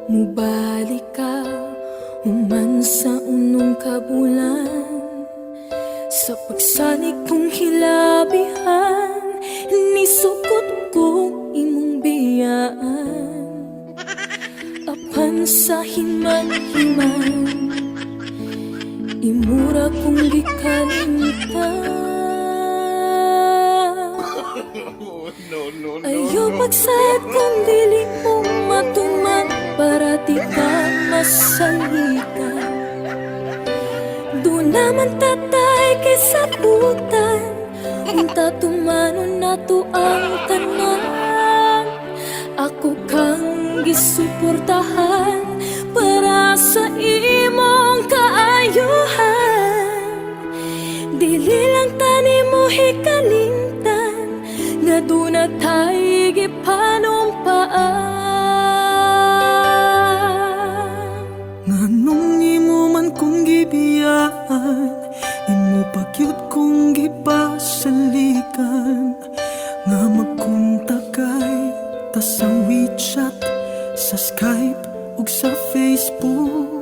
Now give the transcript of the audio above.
Mubalik ka human sa unong kabulan, sa pagsalig kong hilabihan, nisukot ko imong biyaan. Apan sa himan-himan, imura kong gikalimtan. Ayaw pagsayat kung dili mo matuman, para di ka masalitan. Doon naman tatay kay sabutan, unta tumanon na to ang tanan. Ako kang gisuportahan para sa imong kaayuhan. Dili lang tani mo hikalimtan, nga doon na tayo gipanumpaan. Nganong imo man kong gibiyaan, imo pagyud kong gipasalikan, nga magkontakay ta sa WeChat, sa Skype ug sa Facebook.